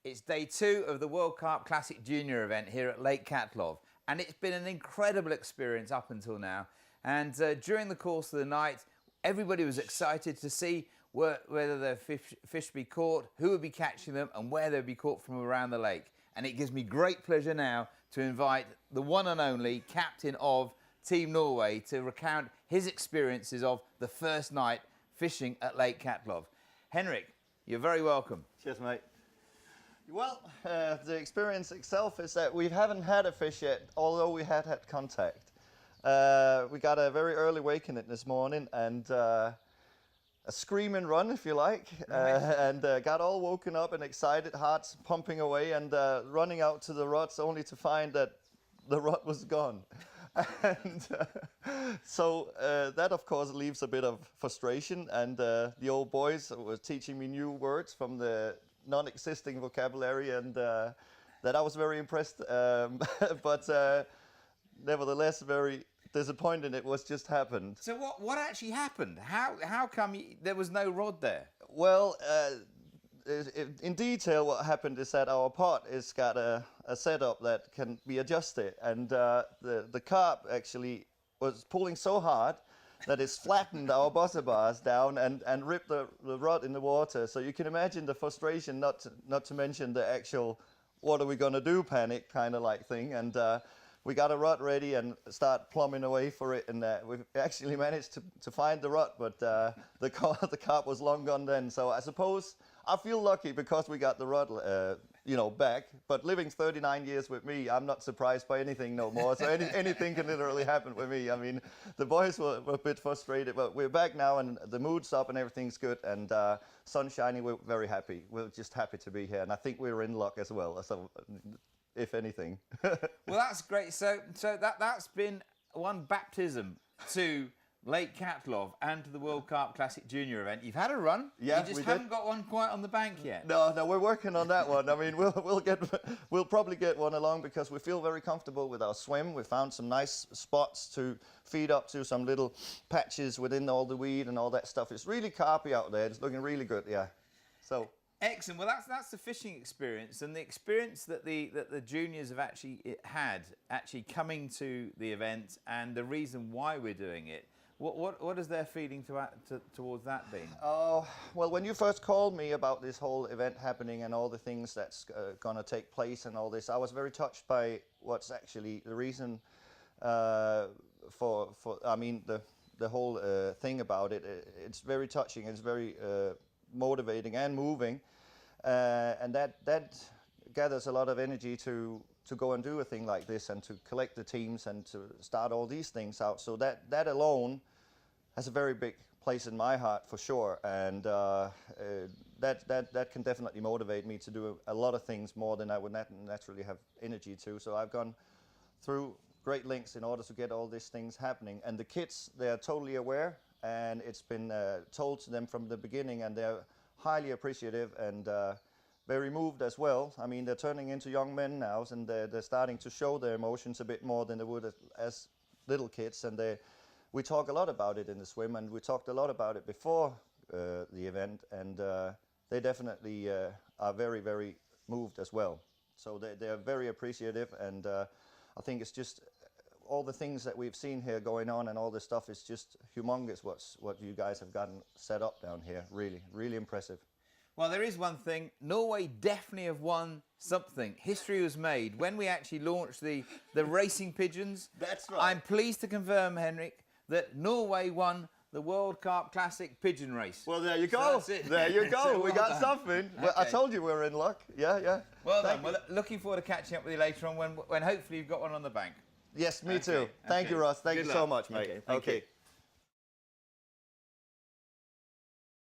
It's day 2 of the World Carp Classic Junior event here at Lake Katlov, and it's been an incredible experience up until now. And during the course of the night, everybody was excited to see whether the fish be caught, who would be catching them, and where they'd be caught from around the lake. And it gives me great pleasure now to invite the one and only captain of Team Norway to recount his experiences of the first night fishing at Lake Katlov. Henrik, you're very welcome. Cheers, mate. Well, the experience itself is that we haven't had a fish yet, although we had contact. We got a very early wake in it this morning, and a scream and run, if you like, and got all woken up and excited, hearts pumping away, and running out to the rods only to find that the rod was gone. And so that, of course, leaves a bit of frustration, and the old boys were teaching me new words from the non-existing vocabulary, and that I was very impressed, but nevertheless very disappointed it was just happened. So what actually happened? How come there was no rod there? Well, in detail, what happened is that our pot has got a setup that can be adjusted, and the carp actually was pulling so hard that it's flattened our buzzer bars down and ripped the rod in the water. So you can imagine the frustration, not to mention the actual what are we going to do panic kind of like thing. And we got a rod ready and start plumbing away for it, and we actually managed to find the rod, but the carp was long gone then. So I suppose I feel lucky because we got the rod back, but living 39 years with me, I'm not surprised by anything no more. So anything can literally happen with me. I mean, the boys were a bit frustrated, but we're back now and the mood's up and everything's good, and sun's shining. We're very happy. We're just happy to be here, and I think we're in luck as well, so, if anything. Well, that's great. So that's been one baptism to Lake Katlov and to the World Carp Classic Junior event. You've had a run. Yeah, you just haven't got one quite on the bank yet. No, we're working on that one. I mean, we'll probably get one along because we feel very comfortable with our swim. We found some nice spots to feed up to, some little patches within all the weed and all that stuff. It's really carpy out there. It's looking really good. Yeah. So. Excellent. Well, that's the fishing experience, and the experience that the juniors have actually had coming to the event, and the reason why we're doing it. What is their feeling towards that being? Oh, well, when you first called me about this whole event happening and all the things that's going to take place and all this, I was very touched by what's actually the reason for I mean, the whole thing about it. It's very touching. It's very motivating and moving, and that gathers a lot of energy to go and do a thing like this and to collect the teams and to start all these things out. So that alone has a very big place in my heart for sure, and that can definitely motivate me to do a lot of things more than I would naturally have energy to. So I've gone through great lengths in order to get all these things happening, and the kids, they are totally aware, and it's been told to them from the beginning, and they're highly appreciative and very moved as well. I mean, they're turning into young men now, and they're starting to show their emotions a bit more than they would as little kids, and we talk a lot about it in the swim, and we talked a lot about it before the event, and they definitely are very, very moved as well. So they're very appreciative, and I think it's just all the things that we've seen here going on and all this stuff is just humongous what you guys have gotten set up down here. Really, really impressive. Well, there is one thing. Norway definitely have won something. History was made when we actually launched the racing pigeons. That's right. I'm pleased to confirm, Henrik, that Norway won the World Carp Classic Pigeon Race. Well, there you go. So that's it. There you go. So we well got done. something. Okay. Well, I told you we were in luck. Yeah. Well done. Well, looking forward to catching up with you later on when hopefully you've got one on the bank. Yes, me too. Thank you, Ross. Thank you so much, mate. Okay.